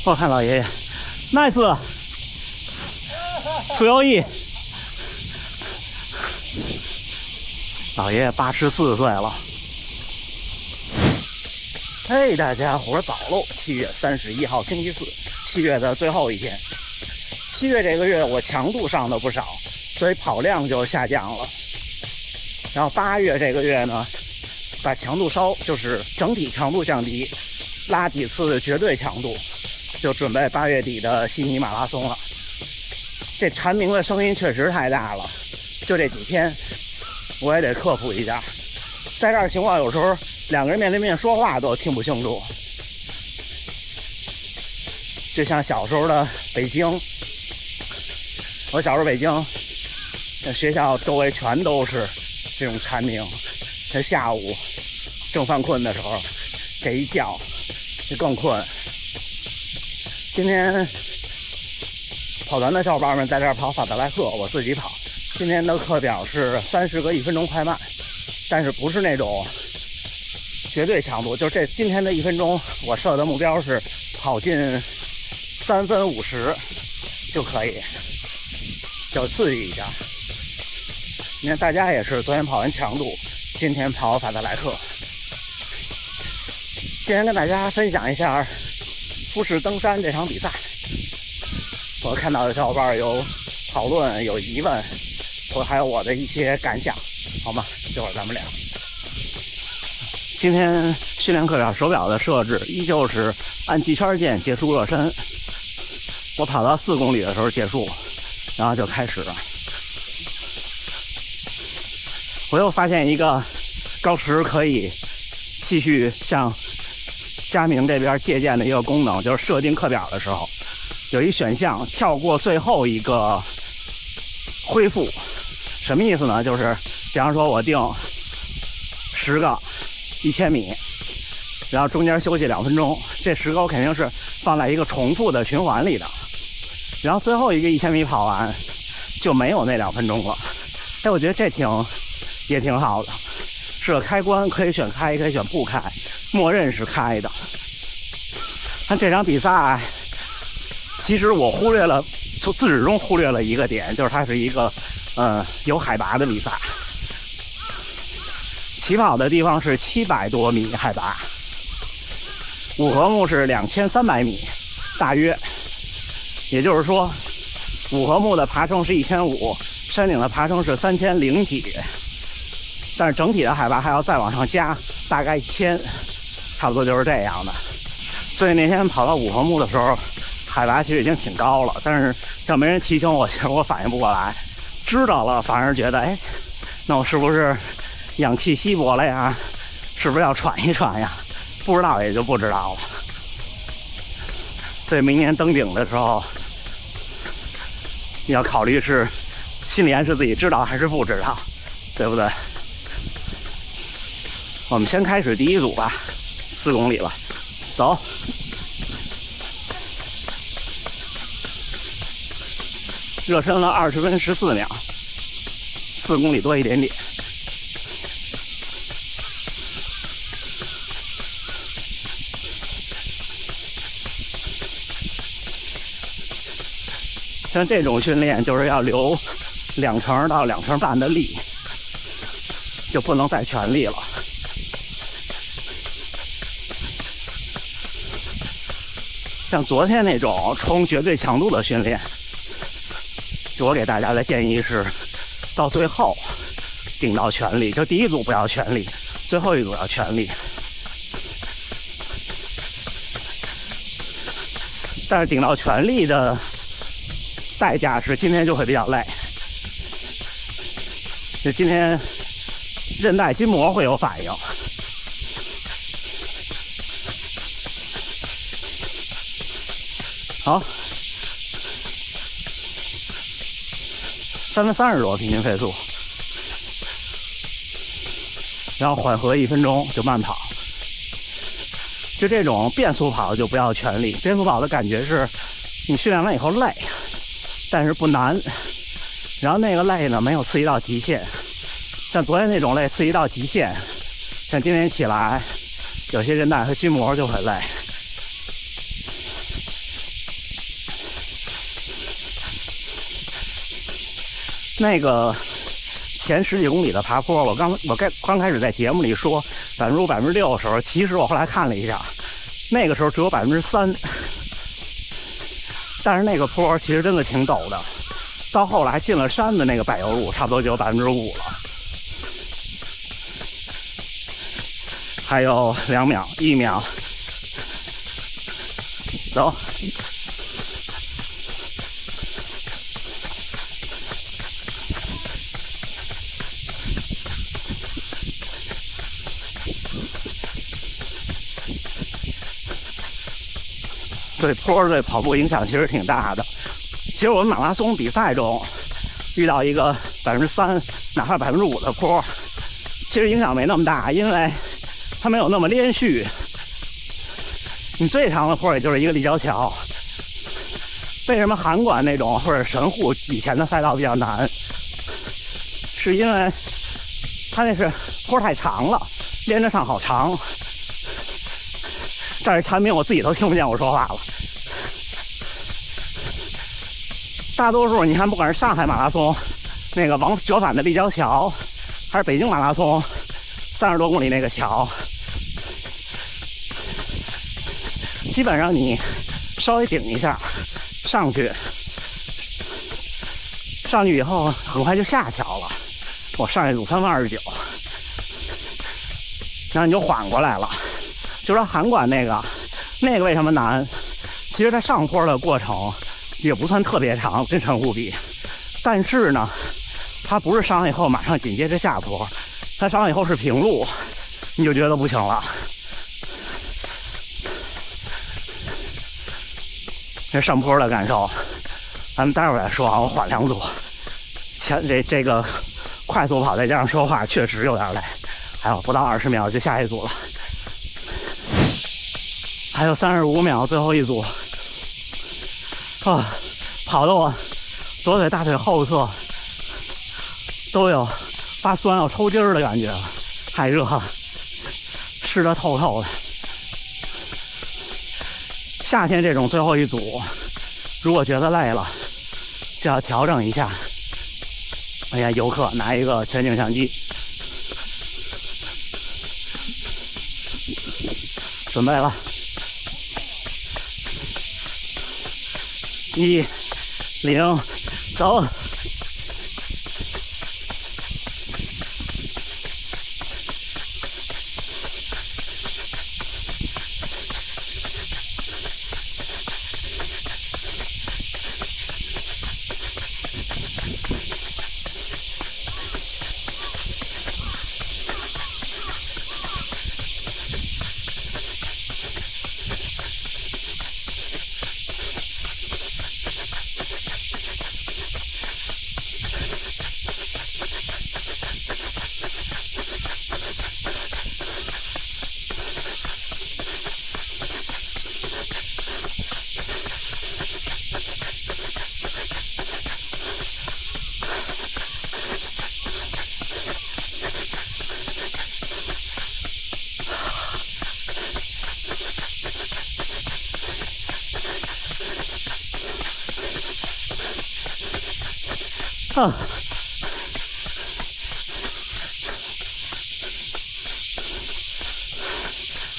我看老爷爷 ，nice， 粗腰翼，老爷爷84岁了。嘿，大家伙早喽！7月31号星期四，7月的最后一天。7月这个月我强度上的不少，所以跑量就下降了。然后8月这个月呢，把强度就是整体强度降低，拉几次绝对强度，就准备8月底的悉尼马拉松了。这蝉鸣的声音确实太大了，就这几天我也得克服一下。在这儿情况有时候两个人面对面说话都听不清楚，就像小时候的北京，我小时候北京学校周围全都是这种蝉鸣，这下午正犯困的时候这一叫就更困。今天跑团的小伙伴们在这儿跑法德莱克，我自己跑。今天的课表是30个1分钟快慢，但是不是那种绝对强度，就今天的1分钟我设的目标是跑进3分50就可以，就刺激一下。你看大家也是昨天跑完强度，今天跑法德莱克。今天跟大家分享一下富士登山这场比赛，我看到的小伙伴有讨论有疑问，还有我的一些感想，好吗？这会儿咱们聊。今天训练课表手表的设置依旧是按计圈键结束热身，我跑到4公里的时候结束，然后就开始了。我又发现一个高驰可以继续向佳明这边借鉴的一个功能，就是设定课表的时候有一选项跳过最后一个恢复。什么意思呢？就是比方说我定10个1000米，然后中间休息2分钟，这10个我肯定是放在一个重复的循环里的，然后最后一个1000米跑完就没有那2分钟了。哎，我觉得这也挺好的，是个开关，可以选开也可以选不开，默认是开的。但这场比赛其实我自始终忽略了一个点，就是它是一个有海拔的比赛。起跑的地方是700多米海拔，5合目是2300米大约，也就是说5合目的爬升是1500，山顶的爬升是3000几，但是整体的海拔还要再往上加大概1000，差不多就是这样的。所以那天跑到5合目的时候海拔其实已经挺高了，但是要没人提醒我，其实我反应不过来，知道了反而觉得那我是不是氧气稀薄了呀？是不是要喘一喘呀？不知道也就不知道了。所以明年登顶的时候你要考虑是心理暗示自己知道还是不知道，对不对？我们先开始第一组吧，4公里了，走。热身了20分14秒，4公里多一点点。像这种训练就是要留2成到2成半的力，就不能再全力了。像昨天那种冲绝对强度的训练，就我给大家的建议是到最后顶到全力，就第一组不要全力，最后一组要全力。但是顶到全力的代价是今天就会比较累，就今天韧带筋膜会有反应。好，3分30多平均配速，然后缓和1分钟就慢跑。就这种变速跑就不要全力，变速跑的感觉是你训练完以后累，但是不难，然后那个累呢没有刺激到极限，像昨天那种累刺激到极限，像今天起来有些韧带和筋膜就会累。那个前10几公里的爬坡，我刚开始在节目里说5%、6%的时候，其实我后来看了一下，那个时候只有3%，但是那个坡其实真的挺陡的，到后来进了山的那个柏油路，差不多就有5%了。还有2秒、1秒，走。所以坡对跑步影响其实挺大的。其实我们马拉松比赛中遇到一个3%，哪怕5%的坡，其实影响没那么大，因为它没有那么连续。你最长的坡也就是一个立交桥。为什么函馆那种或者神户以前的赛道比较难？是因为它那是坡太长了，连着上好长。但是产品我自己都听不见我说话了。大多数你看，不管是上海马拉松那个往折返的立交桥，还是北京马拉松30多公里那个桥，基本上你稍微顶一下上去以后很快就下桥了。我上一组3分29，然后你就缓过来了。就说函馆那个为什么难？其实它上坡的过程也不算特别长，跟神户比，但是呢，它不是上来以后马上紧接着下坡，它上来以后是平路，你就觉得不行了。这上坡的感受，咱们待会儿再说啊。我缓2组，这个快速跑再加上说话，确实有点累。还有不到20秒就下一组了。还有35秒，最后一组。跑得我左腿、大腿后侧都有发酸要抽筋儿的感觉了，太热了，湿得透透的。夏天这种最后一组，如果觉得累了，就要调整一下。哎呀，游客拿一个全景相机，准备了。1、0，走！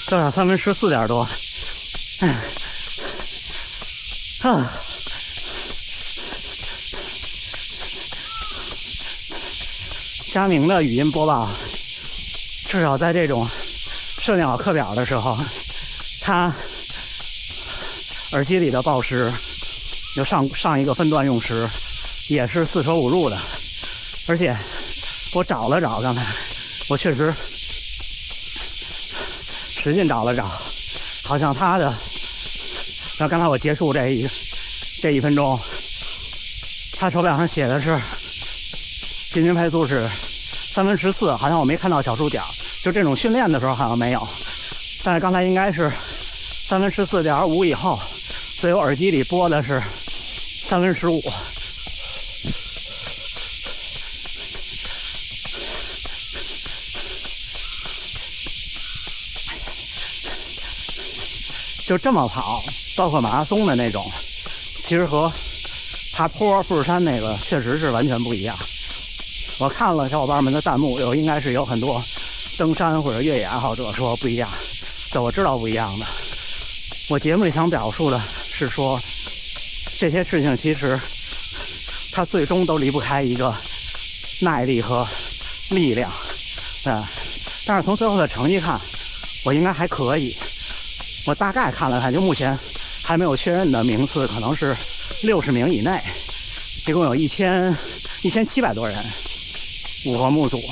多少？3分14点多。佳明的语音播报，至少在这种设定好课表的时候，它耳机里的报时就上一个分段用时也是4舍5入的。而且我找了找，刚才我确实使劲找了找，好像它的，然后刚才我结束这1分钟，它手表上写的是平均配速是3分14，好像我没看到小数点，就这种训练的时候好像没有，但是刚才应该是3分14.5以后，所以我耳机里播的是3分15。就这么跑，包括马拉松的那种，其实和爬坡富士山那个确实是完全不一样。我看了小伙伴们的弹幕，应该是有很多登山或者越野爱好者说不一样，这我知道不一样的。我节目里想表述的是说，这些事情其实它最终都离不开一个耐力和力量，但是从最后的成绩看，我应该还可以。我大概看了看，就目前还没有确认的名次可能是60名以内，一共有1700多人，5个目组，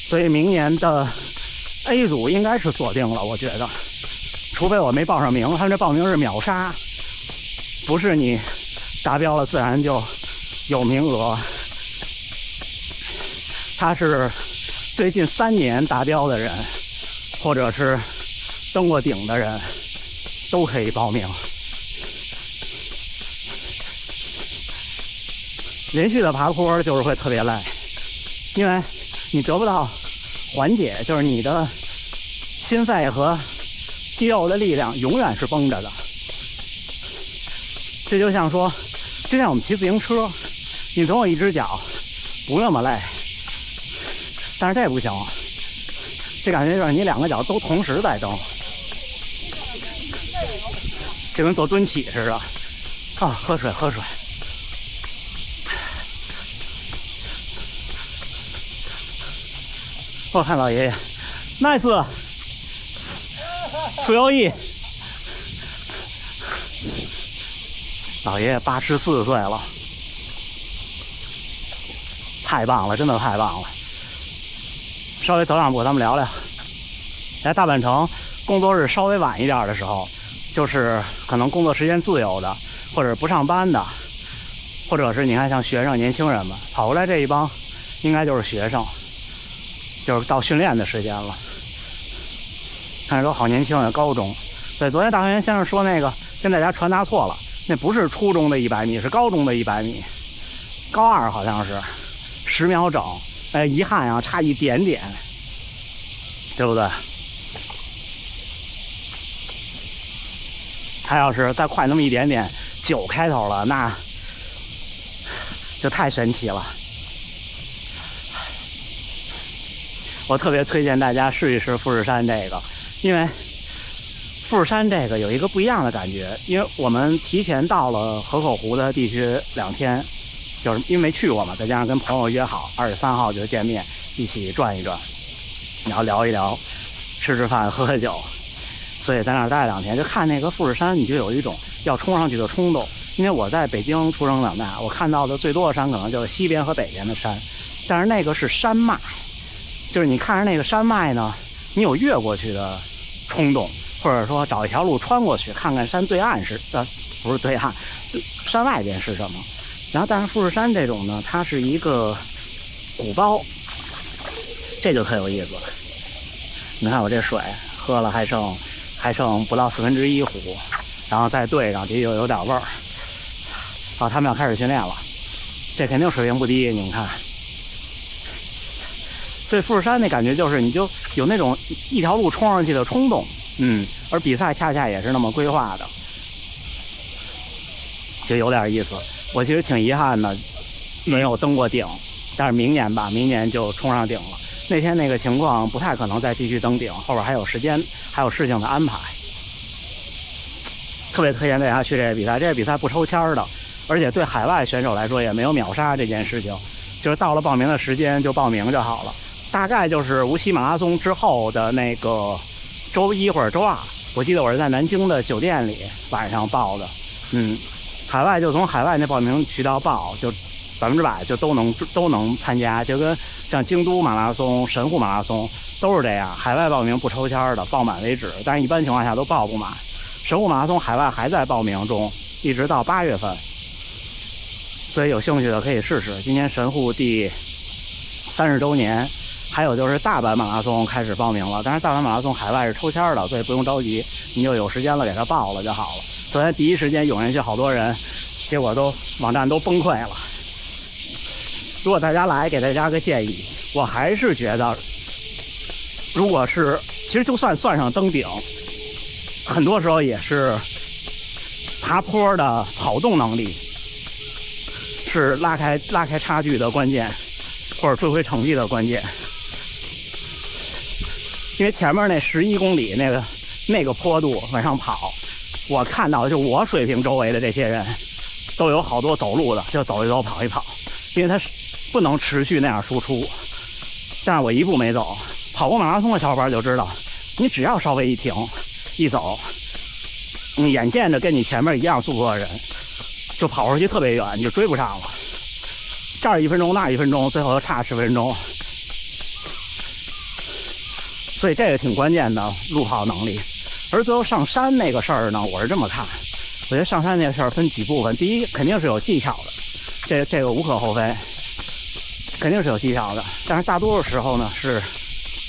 所以明年的 A 组应该是锁定了，我觉得，除非我没报上名，他们这报名是秒杀，不是你达标了自然就有名额，他是最近3年达标的人，或者是登过顶的人都可以报名。连续的爬坡就是会特别累，因为你得不到缓解，就是你的心肺和肌肉的力量永远是绷着的。这就像说，就像我们骑自行车，你总有一只脚不那么累，但是这不行，这感觉就是你2个脚都同时在蹬，就跟做蹲起似的。喝水。我看老爷爷 ，nice， 楚优异，老爷爷84岁了，太棒了，真的太棒了。稍微走2步，咱们聊聊。在大阪城工作日稍微晚一点的时候，就是可能工作时间自由的，或者不上班的，或者是你看像学生、年轻人们跑过来这一帮，应该就是学生。就是到训练的时间了，看着都好年轻啊，高中。对，昨天大学员先生说那个跟大家传达错了，那不是初中的100米，是高中的100米，高2好像是10秒整。遗憾啊，差一点点，对不对？他要是再快那么一点点，9开头了，那就太神奇了。我特别推荐大家试一试富士山这个，因为富士山这个有一个不一样的感觉，因为我们提前到了河口湖的地区2天，就是因为没去过嘛，再加上跟朋友约好23号就见面，一起转一转，然后聊一聊，吃饭喝喝酒，所以在那儿待2天，就看那个富士山，你就有一种要冲上去的冲动。因为我在北京出生长大，我看到的最多的山可能就是西边和北边的山，但是那个是山脉。就是你看着那个山脉呢，你有越过去的冲动，或者说找一条路穿过去，看看山对岸是不是对岸，山外边是什么。然后但是富士山这种呢，它是一个鼓包，这就特有意思了。你看我这水喝了还剩不到1/4壶，然后再兑上，底有点味儿。他们要开始训练了，这肯定水平不低，你们看。所以富士山那感觉就是你就有那种一条路冲上去的冲动，而比赛恰恰也是那么规划的，就有点意思。我其实挺遗憾的没有登过顶，但是明年吧，明年就冲上顶了。那天那个情况不太可能再继续登顶，后边还有时间还有事情的安排。特别推荐大家去这个比赛，这个比赛不抽签的，而且对海外选手来说也没有秒杀这件事情，就是到了报名的时间就报名就好了。大概就是无锡马拉松之后的那个周1或者周2，我记得我是在南京的酒店里晚上报的。海外就从海外那报名渠道报，就100%就都能参加，就跟像京都马拉松、神户马拉松都是这样，海外报名不抽签的，报满为止，但是一般情况下都报不满。神户马拉松海外还在报名中，一直到8月份，所以有兴趣的可以试试。今年神户第30周年。还有就是大阪马拉松开始报名了，但是大阪马拉松海外是抽签的，所以不用着急，你就有时间了给他报了就好了。昨天第一时间涌进去好多人，结果网站都崩溃了。如果大家来，给大家个建议，我还是觉得，如果是其实就算上登顶，很多时候也是爬坡的跑动能力是拉开差距的关键，或者追回成绩的关键。因为前面那11公里那个坡度往上跑，我看到就我水平周围的这些人都有好多走路的，就走一走跑一跑，因为他不能持续那样输出。但是我一步没走，跑过马拉松的小伙伴就知道，你只要稍微一停一走，你眼见着跟你前面一样速度的人就跑出去特别远，你就追不上了。这儿1分钟那儿1分钟，最后又差10分钟。所以这个挺关键的路跑能力。而最后上山那个事儿呢，我是这么看，我觉得上山那个事儿分几部分。第一，肯定是有技巧的，这个无可厚非，肯定是有技巧的。但是大多数时候呢，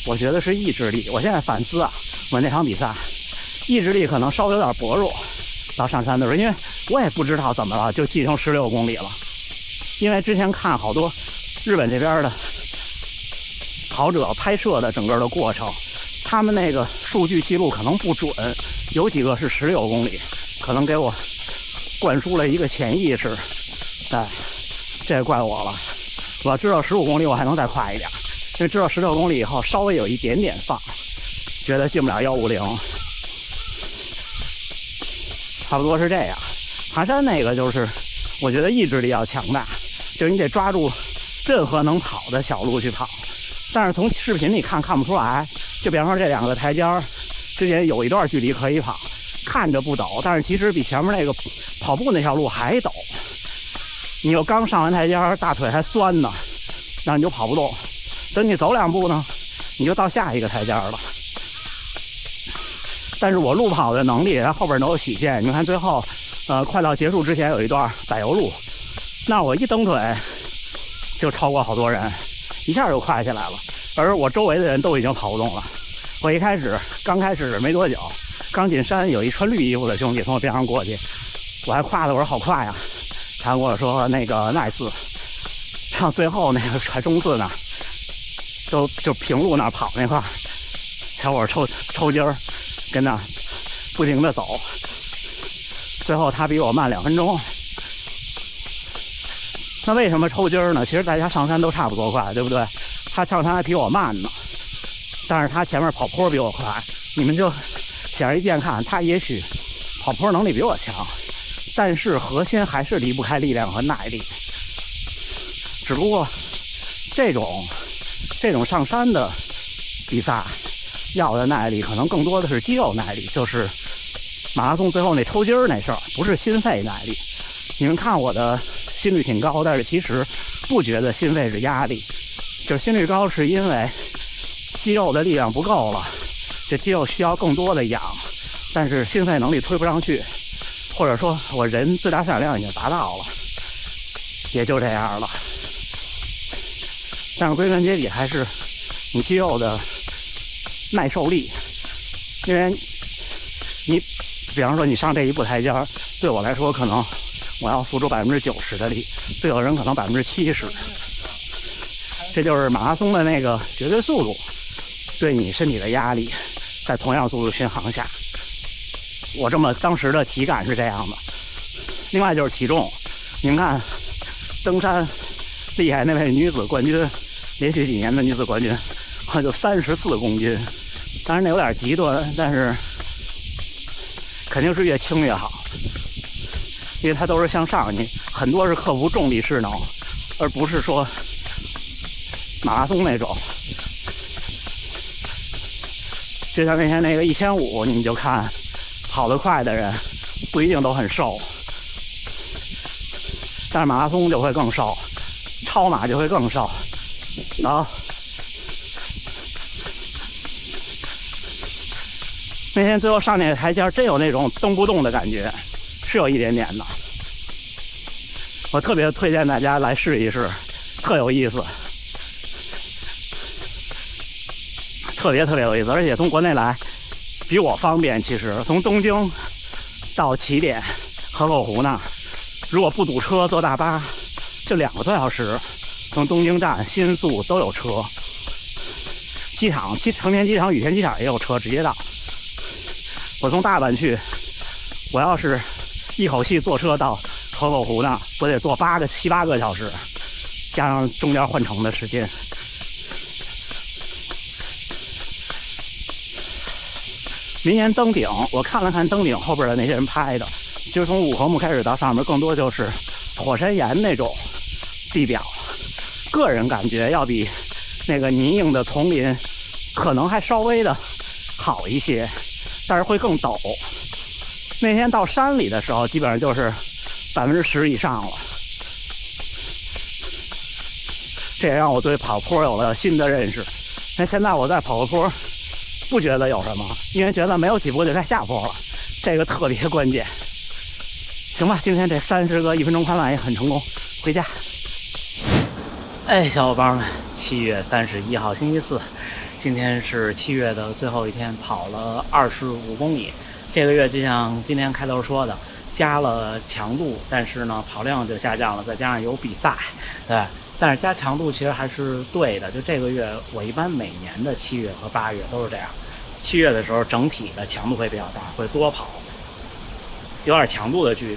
我觉得是意志力。我现在反思啊，我那场比赛意志力可能稍微有点薄弱。到上山的时候，因为我也不知道怎么了，就记成16公里了。因为之前看好多日本这边的跑者拍摄的整个的过程，他们那个数据记录可能不准，有几个是16公里，可能给我灌输了一个潜意识。哎，这也怪我了。我知道15公里我还能再快一点，因为知道16公里以后稍微有一点点放，觉得进不了150，差不多是这样。爬山那个就是我觉得意志力要强大，就是你得抓住任何能跑的小路去跑。但是从视频里看不出来，就比方说这2个台阶之间有一段距离可以跑，看着不陡，但是其实比前面那个跑步那条路还陡。你又刚上完台阶，大腿还酸呢，那你就跑不动。等你走2步呢，你就到下一个台阶了。但是我路跑的能力，它后边能有曲线。你看最后，快到结束之前有一段柏油路，那我一蹬腿就超过好多人，一下就快起来了。而我周围的人都已经跑不动了。我刚开始没多久，刚进山，有一穿绿衣服的兄弟从我边上过去，我还夸他，我说好快啊。他跟我说那个nice，然后最后那个快中四那儿，就平路那儿跑那块儿，小伙抽筋儿，跟那不停的走。最后他比我慢2分钟。那为什么抽筋儿呢？其实大家上山都差不多快，对不对？他上山还比我慢呢，但是他前面跑坡比我快。你们就显而易见看，他也许跑坡能力比我强，但是核心还是离不开力量和耐力。只不过这种上山的比赛要的耐力可能更多的是肌肉耐力，就是马拉松最后那抽筋儿那事儿，不是心肺耐力。你们看我的心率挺高，但是其实不觉得心肺是压力，就是心率高是因为肌肉的力量不够了，这肌肉需要更多的氧，但是心肺能力推不上去，或者说我人最大摄氧量已经达到了，也就这样了。但是归根结底还是你肌肉的耐受力，因为你比方说你上这一步台阶，对我来说可能我要付出90%的力，对有人可能70%。这就是马拉松的那个绝对速度对你身体的压力，在同样速度巡航下，我当时的体感是这样的。另外就是体重，您看登山厉害那位女子冠军，连续几年的女子冠军，好像就34公斤。当然那有点极端，但是肯定是越轻越好，因为它都是向上，你很多是克服重力势能，而不是说马拉松那种。就像那天那个1500，你就看跑得快的人不一定都很瘦，但是马拉松就会更瘦，超马就会更瘦。然后那天最后上那个台阶，真有那种蹬不动的感觉，是有一点点的。我特别推荐大家来试一试，特有意思，特别有意思。而且从国内来比我方便，其实从东京到起点河口湖那儿，如果不堵车坐大巴就2个多小时，从东京站新宿都有车，机场成田机场羽田机场也有车直接到。我从大阪去，我要是一口气坐车到河口湖呢，不得坐7、8个小时，加上中间换乘的时间。明年登顶，我看了看登顶后边的那些人拍的，就是从5合目开始到上面，更多就是火山岩那种地表。个人感觉要比那个泥泞的丛林可能还稍微的好一些，但是会更陡。那天到山里的时候，基本上就是10%以上了。这也让我对跑坡有了新的认识。那现在我在跑个坡，不觉得有什么，因为觉得没有几步就该下坡了，这个特别关键。行吧，今天这30个1分钟快慢也很成功，回家。哎，小伙伴们，7月31号星期四，今天是7月的最后一天，跑了25公里。这个月就像今天开头说的，加了强度，但是呢跑量就下降了，再加上有比赛，对。但是加强度其实还是对的，就这个月我一般每年的7月和8月都是这样。7月的时候整体的强度会比较大，会多跑，有点强度的训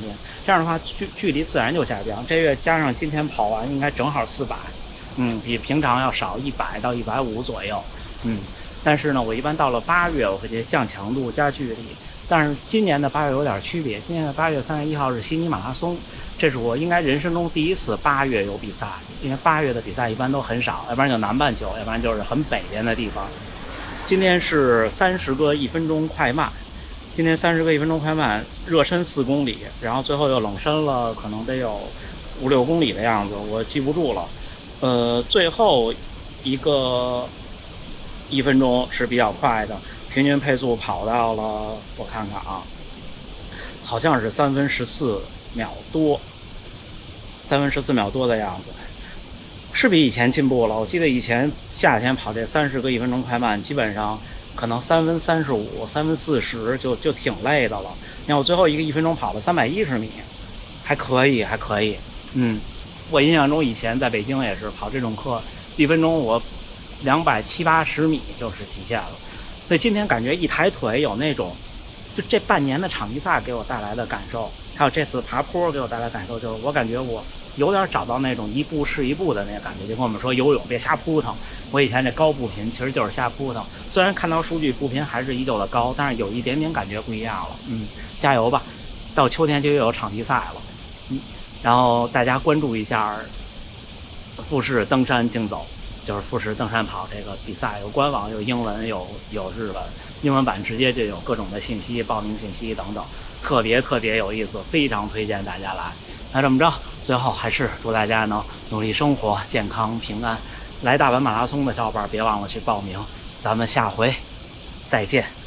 练，这样的话距离自然就下降。这月加上今天跑完应该正好400，比平常要少100到150左右，但是呢我一般到了8月我会降强度加距离。但是今年的8月有点区别，今年的8月31号是悉尼马拉松，这是我应该人生中第一次8月有比赛，因为8月的比赛一般都很少，要不然就南半球，要不然就是很北边的地方。今天是30个1分钟快慢，今天30个1分钟快慢，热身4公里，然后最后又冷身了，可能得有5、6公里的样子，我记不住了。最后一个1分钟是比较快的，平均配速跑到了，我看看啊，好像是3分14秒多，3分14秒多的样子，是比以前进步了。我记得以前夏天跑这30个1分钟快慢，基本上可能3分35、3分40就挺累的了。你看我最后一个1分钟跑了310米，还可以。我印象中以前在北京也是跑这种课，1分钟我270、80米就是极限了。所以今天感觉一抬腿有那种，就这半年的场地赛给我带来的感受，还有这次爬坡给我带来的感受，就是我感觉我有点找到那种一步是一步的那个感觉。就跟我们说游泳别瞎扑腾，我以前这高步频其实就是瞎扑腾，虽然看到数据步频还是依旧的高，但是有一点点感觉不一样了。加油吧，到秋天就又有场地赛了。然后大家关注一下富士登山竞走，就是富士登山跑这个比赛，有官网，有英文，有日文，英文版直接就有各种的信息，报名信息等等，特别有意思，非常推荐大家来。那这么着，最后还是祝大家能努力生活，健康平安。来大阪马拉松的小伙伴别忘了去报名，咱们下回再见。